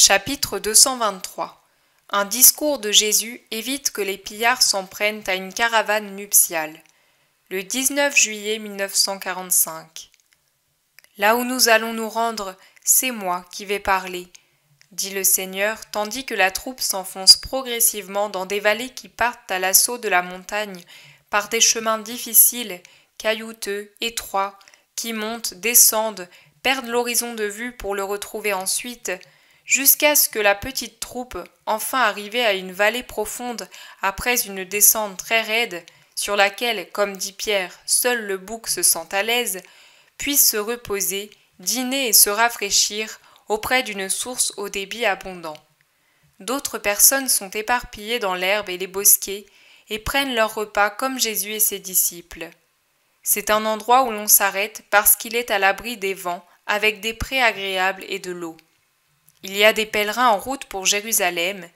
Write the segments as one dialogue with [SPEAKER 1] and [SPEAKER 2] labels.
[SPEAKER 1] Chapitre 223. Un discours de Jésus évite que les pillards s'en prennent à une caravane nuptiale. Le 19 juillet 1945. Là où nous allons nous rendre, c'est moi qui vais parler, dit le Seigneur, tandis que la troupe s'enfonce progressivement dans des vallées qui partent à l'assaut de la montagne par des chemins difficiles, caillouteux, étroits, qui montent, descendent, perdent l'horizon de vue pour le retrouver ensuite, jusqu'à ce que la petite troupe, enfin arrivée à une vallée profonde après une descente très raide, sur laquelle, comme dit Pierre, seul le bouc se sent à l'aise, puisse se reposer, dîner et se rafraîchir auprès d'une source au débit abondant. D'autres personnes sont éparpillées dans l'herbe et les bosquets et prennent leur repas comme Jésus et ses disciples. C'est un endroit où l'on s'arrête parce qu'il est à l'abri des vents, avec des prés agréables et de l'eau. Il y a des pèlerins en route pour Jérusalem,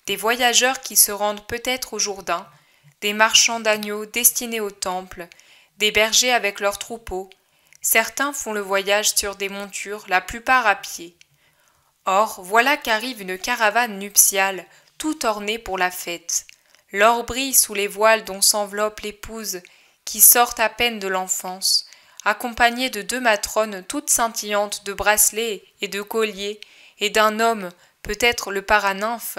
[SPEAKER 1] des voyageurs qui se rendent peut-être au Jourdain, des marchands d'agneaux destinés au temple, des bergers avec leurs troupeaux. Certains font le voyage sur des montures, la plupart à pied. Or, voilà qu'arrive une caravane nuptiale, tout ornée pour la fête. L'or brille sous les voiles dont s'enveloppe l'épouse, qui sort à peine de l'enfance, accompagnée de 2 matrones toutes scintillantes de bracelets et de colliers, et d'un homme, peut-être le paranymphe,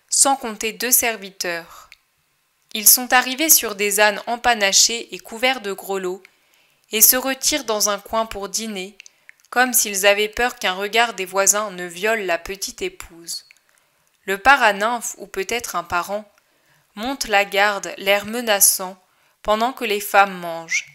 [SPEAKER 1] sans compter 2 serviteurs. Ils sont arrivés sur des ânes empanachés et couverts de grelots, et se retirent dans un coin pour dîner, comme s'ils avaient peur qu'un regard des voisins ne viole la petite épouse. Le paranymphe, ou peut-être un parent, monte la garde, l'air menaçant, pendant que les femmes mangent.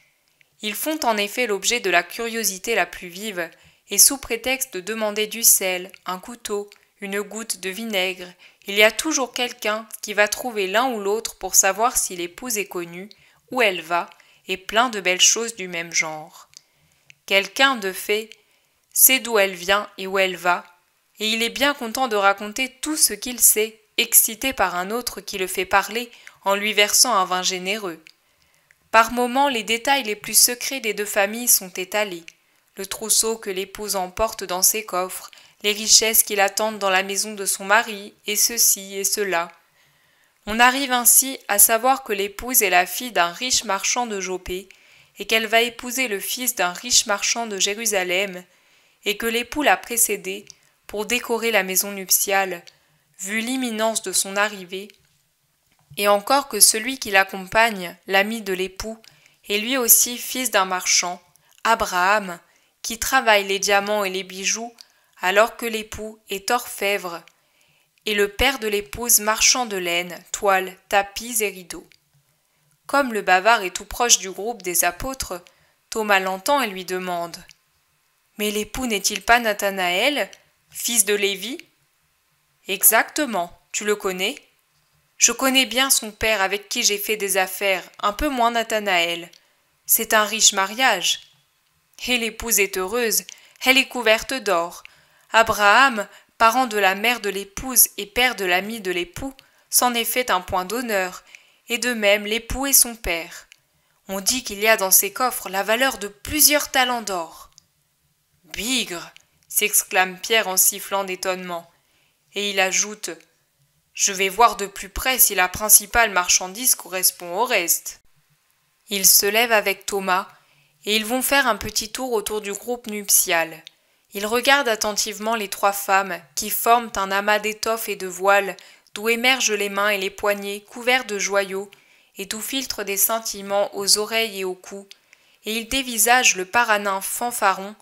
[SPEAKER 1] Ils font en effet l'objet de la curiosité la plus vive, et sous prétexte de demander du sel, un couteau, une goutte de vinaigre, il y a toujours quelqu'un qui va trouver l'un ou l'autre pour savoir si l'épouse est connue, où elle va, et plein de belles choses du même genre. Quelqu'un, de fait, sait d'où elle vient et où elle va, et il est bien content de raconter tout ce qu'il sait, excité par un autre qui le fait parler en lui versant un vin généreux. Par moments, les détails les plus secrets des 2 familles sont étalés. Le trousseau que l'épouse emporte dans ses coffres, les richesses qui l'attendent dans la maison de son mari, et ceci et cela. On arrive ainsi à savoir que l'épouse est la fille d'un riche marchand de Jopé, et qu'elle va épouser le fils d'un riche marchand de Jérusalem, et que l'époux l'a précédé, pour décorer la maison nuptiale, vu l'imminence de son arrivée, et encore que celui qui l'accompagne, l'ami de l'époux, est lui aussi fils d'un marchand, Abraham, qui travaille les diamants et les bijoux, alors que l'époux est orfèvre, et le père de l'épouse marchand de laine, toiles, tapis et rideaux. Comme le bavard est tout proche du groupe des apôtres, Thomas l'entend et lui demande « Mais l'époux n'est-il pas Nathanaël, fils de Lévi ?»« Exactement, tu le connais ?»« Je connais bien son père avec qui j'ai fait des affaires, un peu moins Nathanaël. C'est un riche mariage. » Et l'épouse est heureuse, elle est couverte d'or. Abraham, parent de la mère de l'épouse et père de l'ami de l'époux, s'en est fait un point d'honneur, et de même l'époux et son père. On dit qu'il y a dans ces coffres la valeur de plusieurs talents d'or. « Bigre !» s'exclame Pierre en sifflant d'étonnement, et il ajoute « Je vais voir de plus près si la principale marchandise correspond au reste. » Il se lève avec Thomas, et ils vont faire un petit tour autour du groupe nuptial. Ils regardent attentivement les 3 femmes qui forment un amas d'étoffes et de voiles d'où émergent les mains et les poignets couverts de joyaux et d'où filtrent des scintillements aux oreilles et au cou, et ils dévisagent le paranymphe fanfaron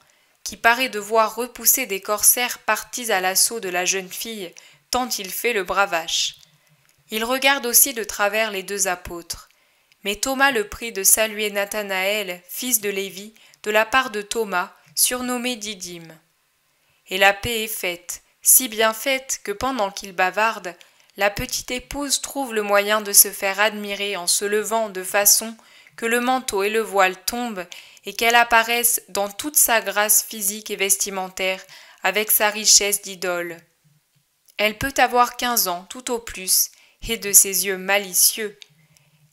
[SPEAKER 1] qui paraît devoir repousser des corsaires partis à l'assaut de la jeune fille tant il fait le bravache. Ils regardent aussi de travers les 2 apôtres. Mais Thomas le prie de saluer Nathanaël, fils de Lévi, de la part de Thomas, surnommé Didyme. Et la paix est faite, si bien faite que pendant qu'il bavarde, la petite épouse trouve le moyen de se faire admirer en se levant de façon que le manteau et le voile tombent et qu'elle apparaisse dans toute sa grâce physique et vestimentaire avec sa richesse d'idole. Elle peut avoir 15 ans tout au plus, et de ses yeux malicieux.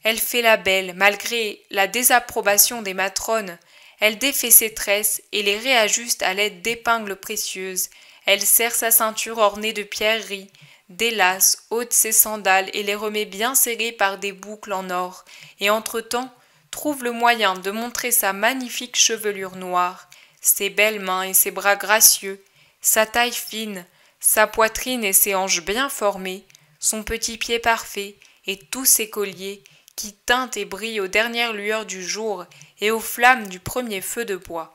[SPEAKER 1] Elle fait la belle, malgré la désapprobation des matrones. Elle défait ses tresses et les réajuste à l'aide d'épingles précieuses. Elle serre sa ceinture ornée de pierreries, délace, ôte ses sandales et les remet bien serrées par des boucles en or, et entre-temps trouve le moyen de montrer sa magnifique chevelure noire, ses belles mains et ses bras gracieux, sa taille fine, sa poitrine et ses hanches bien formées, son petit pied parfait et tous ses colliers qui tintent et brillent aux dernières lueurs du jour et aux flammes du premier feu de bois.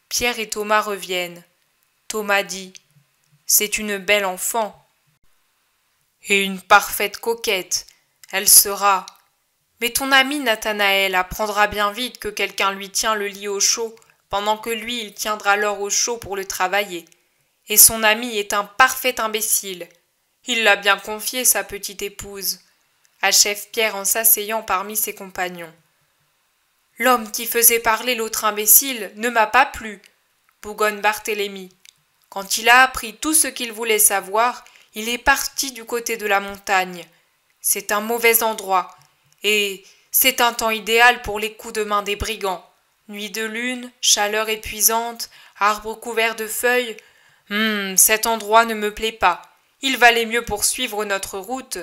[SPEAKER 1] Pierre et Thomas reviennent. Thomas dit « C'est une belle enfant. » Et une parfaite coquette. Elle sera. Mais ton ami Nathanaël apprendra bien vite que quelqu'un lui tient le lit au chaud, pendant que lui il tiendra l'or au chaud pour le travailler. Et son ami est un parfait imbécile. Il l'a bien confié, sa petite épouse, achève Pierre en s'asseyant parmi ses compagnons. L'homme qui faisait parler l'autre imbécile ne m'a pas plu, bougonne Barthélemy. Quand il a appris tout ce qu'il voulait savoir, il est parti du côté de la montagne. C'est un mauvais endroit, et c'est un temps idéal pour les coups de main des brigands. Nuit de lune, chaleur épuisante, arbres couverts de feuilles. Cet endroit ne me plaît pas. Il valait mieux poursuivre notre route.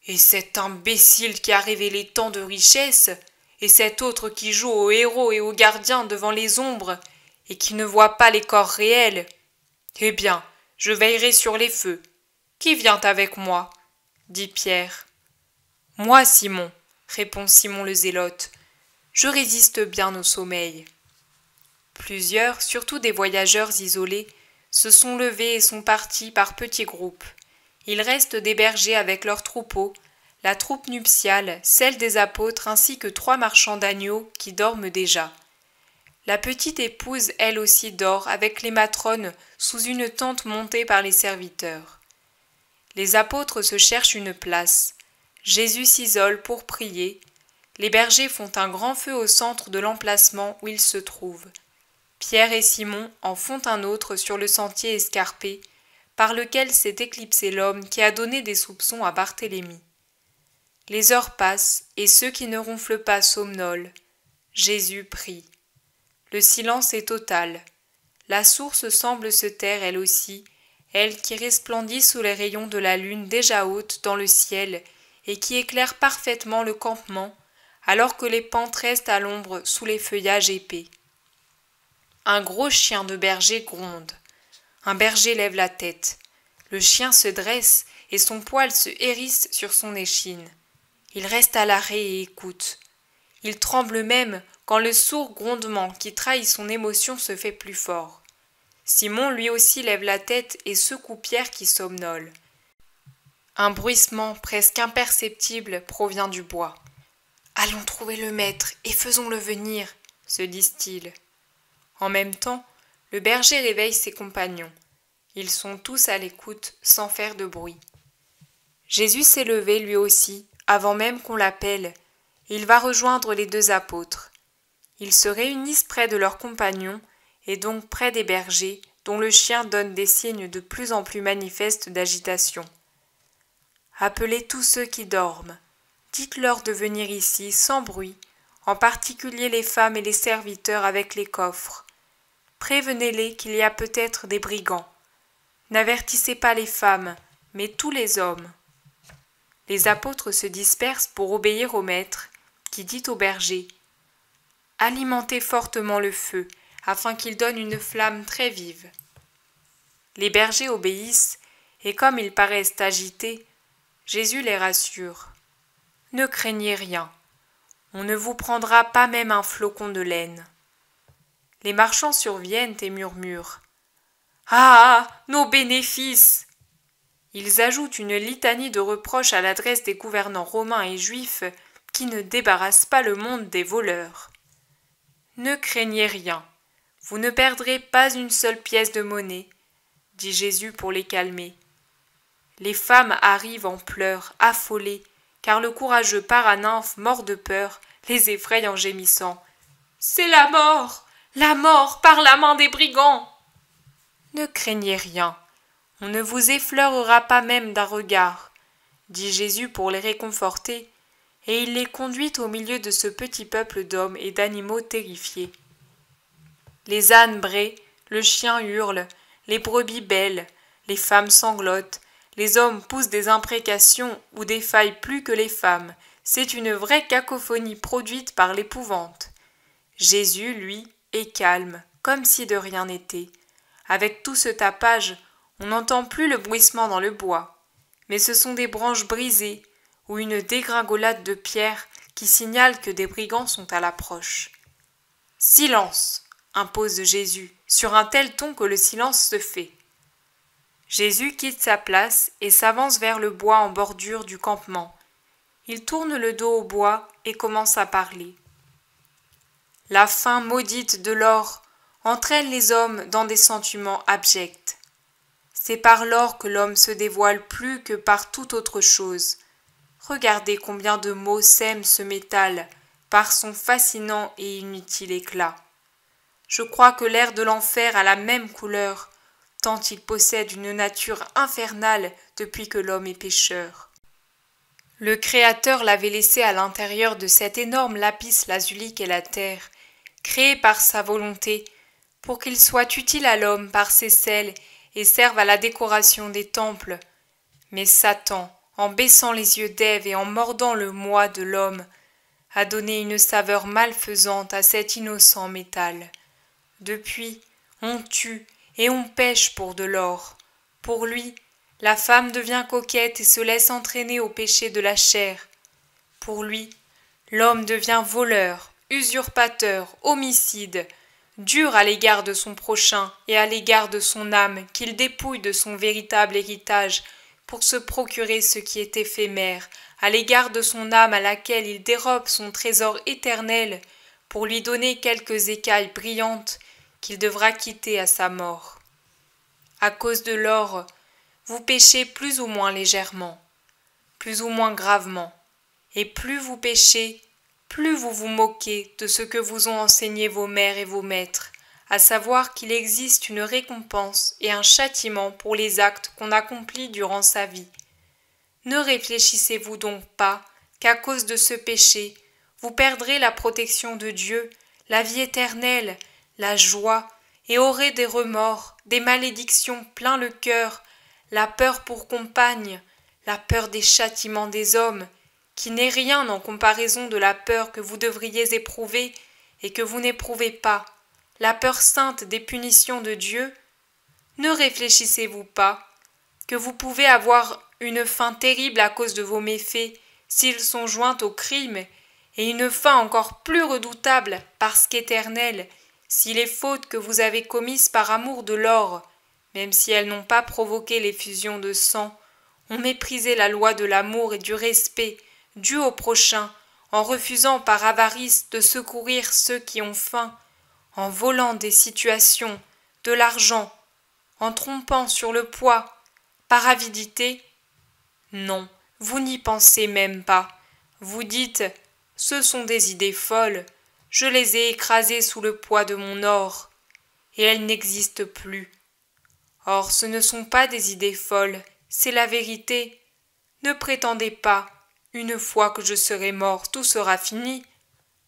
[SPEAKER 1] Et cet imbécile qui a révélé tant de richesses, et cet autre qui joue au héros et au gardien devant les ombres, et qui ne voit pas les corps réels. Eh bien, je veillerai sur les feux. Qui vient avec moi? Dit Pierre. Moi, Simon, répond Simon le Zélote. Je résiste bien au sommeil. Plusieurs, surtout des voyageurs isolés, se sont levés et sont partis par petits groupes. Ils restent des bergers avec leurs troupeaux, la troupe nuptiale, celle des apôtres ainsi que 3 marchands d'agneaux qui dorment déjà. La petite épouse, elle aussi, dort avec les matrones sous une tente montée par les serviteurs. Les apôtres se cherchent une place. Jésus s'isole pour prier. Les bergers font un grand feu au centre de l'emplacement où ils se trouvent. Pierre et Simon en font un autre sur le sentier escarpé, par lequel s'est éclipsé l'homme qui a donné des soupçons à Barthélemy. Les heures passent, et ceux qui ne ronflent pas somnolent. Jésus prie. Le silence est total. La source semble se taire elle aussi, elle qui resplendit sous les rayons de la lune déjà haute dans le ciel et qui éclaire parfaitement le campement, alors que les pentes restent à l'ombre sous les feuillages épais. Un gros chien de berger gronde. Un berger lève la tête. Le chien se dresse et son poil se hérisse sur son échine. Il reste à l'arrêt et écoute. Il tremble même quand le sourd grondement qui trahit son émotion se fait plus fort. Simon lui aussi lève la tête et secoue Pierre qui somnole. Un bruissement presque imperceptible provient du bois. « Allons trouver le maître et faisons-le venir » se disent-ils. En même temps, le berger réveille ses compagnons. Ils sont tous à l'écoute, sans faire de bruit. Jésus s'est levé lui aussi, avant même qu'on l'appelle. Il va rejoindre les 2 apôtres. Ils se réunissent près de leurs compagnons, et donc près des bergers, dont le chien donne des signes de plus en plus manifestes d'agitation. Appelez tous ceux qui dorment. Dites-leur de venir ici, sans bruit, en particulier les femmes et les serviteurs avec les coffres. Prévenez-les qu'il y a peut-être des brigands. N'avertissez pas les femmes, mais tous les hommes. Les apôtres se dispersent pour obéir au maître, qui dit au berger « Alimentez fortement le feu, afin qu'il donne une flamme très vive. » Les bergers obéissent, et comme ils paraissent agités, Jésus les rassure. « Ne craignez rien, on ne vous prendra pas même un flocon de laine. » Les marchands surviennent et murmurent « Ah, nos bénéfices !» Ils ajoutent une litanie de reproches à l'adresse des gouvernants romains et juifs qui ne débarrassent pas le monde des voleurs. Ne craignez rien, vous ne perdrez pas une seule pièce de monnaie, dit Jésus pour les calmer. Les femmes arrivent en pleurs, affolées, car le courageux Paranymphe, mort de peur, les effraie en gémissant. « C'est la mort par la main des brigands !» Ne craignez rien, on ne vous effleurera pas même d'un regard, dit Jésus pour les réconforter, et il les conduit au milieu de ce petit peuple d'hommes et d'animaux terrifiés. Les ânes braient, le chien hurle, les brebis bêlent, les femmes sanglotent, les hommes poussent des imprécations ou défaillent plus que les femmes. C'est une vraie cacophonie produite par l'épouvante. Jésus, lui, est calme, comme si de rien n'était. Avec tout ce tapage, on n'entend plus le bruissement dans le bois, mais ce sont des branches brisées ou une dégringolade de pierres qui signalent que des brigands sont à l'approche. « Silence !» impose Jésus, sur un tel ton que le silence se fait. Jésus quitte sa place et s'avance vers le bois en bordure du campement. Il tourne le dos au bois et commence à parler. La faim maudite de l'or entraîne les hommes dans des sentiments abjects. C'est par l'or que l'homme se dévoile plus que par toute autre chose. Regardez combien de mots sème ce métal par son fascinant et inutile éclat. Je crois que l'air de l'enfer a la même couleur, tant il possède une nature infernale depuis que l'homme est pécheur. Le Créateur l'avait laissé à l'intérieur de cet énorme lapis lazuli qu'est la terre, créé par sa volonté, pour qu'il soit utile à l'homme par ses sels et serve à la décoration des temples. Mais Satan, en baissant les yeux d'Ève et en mordant le moi de l'homme, a donné une saveur malfaisante à cet innocent métal. Depuis, on tue et on pêche pour de l'or. Pour lui, la femme devient coquette et se laisse entraîner au péché de la chair. Pour lui, l'homme devient voleur, usurpateur, homicide, dur à l'égard de son prochain et à l'égard de son âme qu'il dépouille de son véritable héritage pour se procurer ce qui est éphémère, à l'égard de son âme à laquelle il dérobe son trésor éternel pour lui donner quelques écailles brillantes qu'il devra quitter à sa mort. À cause de l'or, vous péchez plus ou moins légèrement, plus ou moins gravement, et plus vous péchez, plus vous vous moquez de ce que vous ont enseigné vos mères et vos maîtres, à savoir qu'il existe une récompense et un châtiment pour les actes qu'on accomplit durant sa vie. Ne réfléchissez-vous donc pas qu'à cause de ce péché, vous perdrez la protection de Dieu, la vie éternelle, la joie, et aurez des remords, des malédictions plein le cœur, la peur pour compagne, la peur des châtiments des hommes, qui n'est rien en comparaison de la peur que vous devriez éprouver et que vous n'éprouvez pas, la peur sainte des punitions de Dieu? Ne réfléchissez-vous pas que vous pouvez avoir une fin terrible à cause de vos méfaits s'ils sont joints au crime, et une fin encore plus redoutable parce qu'éternelle si les fautes que vous avez commises par amour de l'or, même si elles n'ont pas provoqué l'effusion de sang, ont méprisé la loi de l'amour et du respect dû au prochain, en refusant par avarice de secourir ceux qui ont faim, en volant des situations, de l'argent, en trompant sur le poids, par avidité? Non, vous n'y pensez même pas. Vous dites « ce sont des idées folles, je les ai écrasées sous le poids de mon or, et elles n'existent plus. » Or ce ne sont pas des idées folles, c'est la vérité. Ne prétendez pas, une fois que je serai mort, tout sera fini.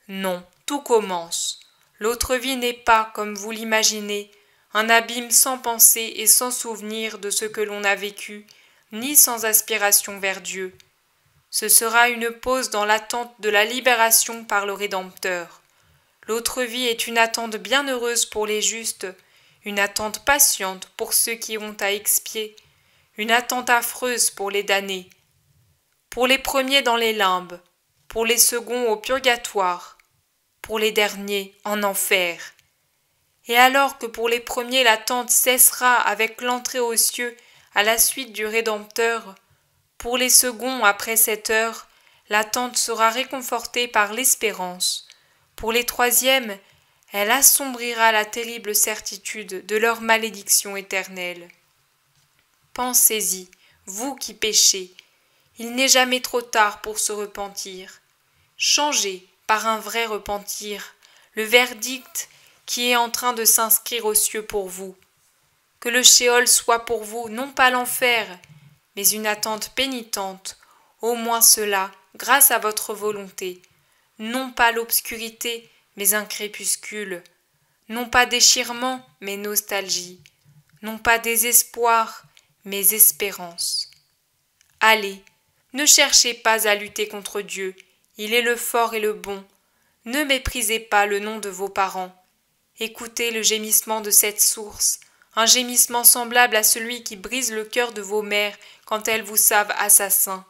[SPEAKER 1] Non, tout commence. L'autre vie n'est pas, comme vous l'imaginez, un abîme sans pensée et sans souvenir de ce que l'on a vécu, ni sans aspiration vers Dieu. Ce sera une pause dans l'attente de la libération par le Rédempteur. L'autre vie est une attente bienheureuse pour les justes, une attente patiente pour ceux qui ont à expier, une attente affreuse pour les damnés. Pour les premiers dans les limbes, pour les seconds au purgatoire, pour les derniers en enfer. Et alors que pour les premiers l'attente cessera avec l'entrée aux cieux à la suite du Rédempteur, pour les seconds après cette heure, l'attente sera réconfortée par l'espérance. Pour les troisièmes, elle assombrira la terrible certitude de leur malédiction éternelle. Pensez-y, vous qui péchez, il n'est jamais trop tard pour se repentir. Changez, par un vrai repentir, le verdict qui est en train de s'inscrire aux cieux pour vous. Que le shéol soit pour vous non pas l'enfer, mais une attente pénitente, au moins cela, grâce à votre volonté. Non pas l'obscurité, mais un crépuscule. Non pas déchirement, mais nostalgie. non pas désespoir, mais espérance. Allez, ne cherchez pas à lutter contre Dieu, il est le fort et le bon. Ne méprisez pas le nom de vos parents. Écoutez le gémissement de cette source, un gémissement semblable à celui qui brise le cœur de vos mères quand elles vous savent assassin.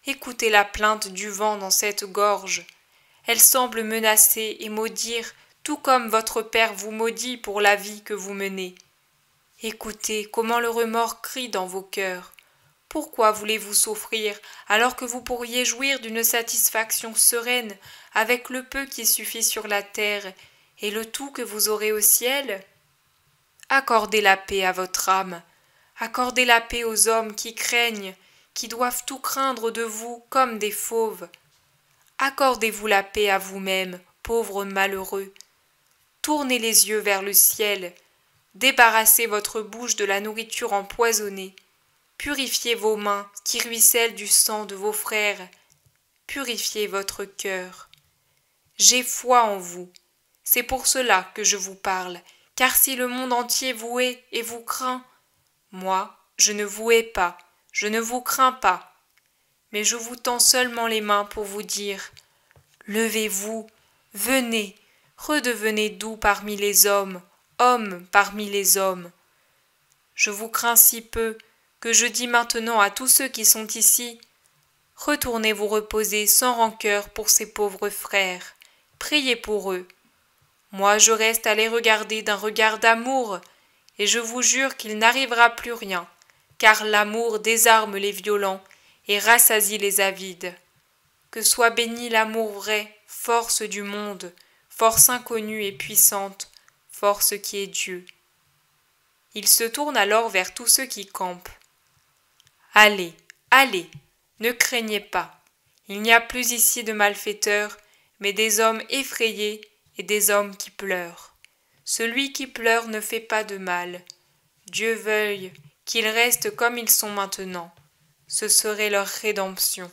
[SPEAKER 1] Écoutez la plainte du vent dans cette gorge. Elle semble menacer et maudire, tout comme votre père vous maudit pour la vie que vous menez. Écoutez comment le remords crie dans vos cœurs. Pourquoi voulez-vous souffrir alors que vous pourriez jouir d'une satisfaction sereine avec le peu qui suffit sur la terre et le tout que vous aurez au ciel? Accordez la paix à votre âme, accordez la paix aux hommes qui craignent, qui doivent tout craindre de vous comme des fauves. Accordez-vous la paix à vous-même, pauvres malheureux. Tournez les yeux vers le ciel, débarrassez votre bouche de la nourriture empoisonnée, purifiez vos mains qui ruissellent du sang de vos frères, purifiez votre cœur. J'ai foi en vous, c'est pour cela que je vous parle, car si le monde entier vous hait et vous craint, moi, je ne vous hais pas, je ne vous crains pas, mais je vous tends seulement les mains pour vous dire « Levez-vous, venez, redevenez doux parmi les hommes, hommes parmi les hommes. » Je vous crains si peu que je dis maintenant à tous ceux qui sont ici « Retournez vous reposer sans rancœur pour ces pauvres frères, priez pour eux. » Moi je reste à les regarder d'un regard d'amour, et je vous jure qu'il n'arrivera plus rien, car l'amour désarme les violents et rassasie les avides. Que soit béni l'amour vrai, force du monde, force inconnue et puissante, force qui est Dieu. Il se tourne alors vers tous ceux qui campent. Allez, allez, ne craignez pas. Il n'y a plus ici de malfaiteurs, mais des hommes effrayés et des hommes qui pleurent. Celui qui pleure ne fait pas de mal. Dieu veuille qu'ils restent comme ils sont maintenant. Ce serait leur rédemption.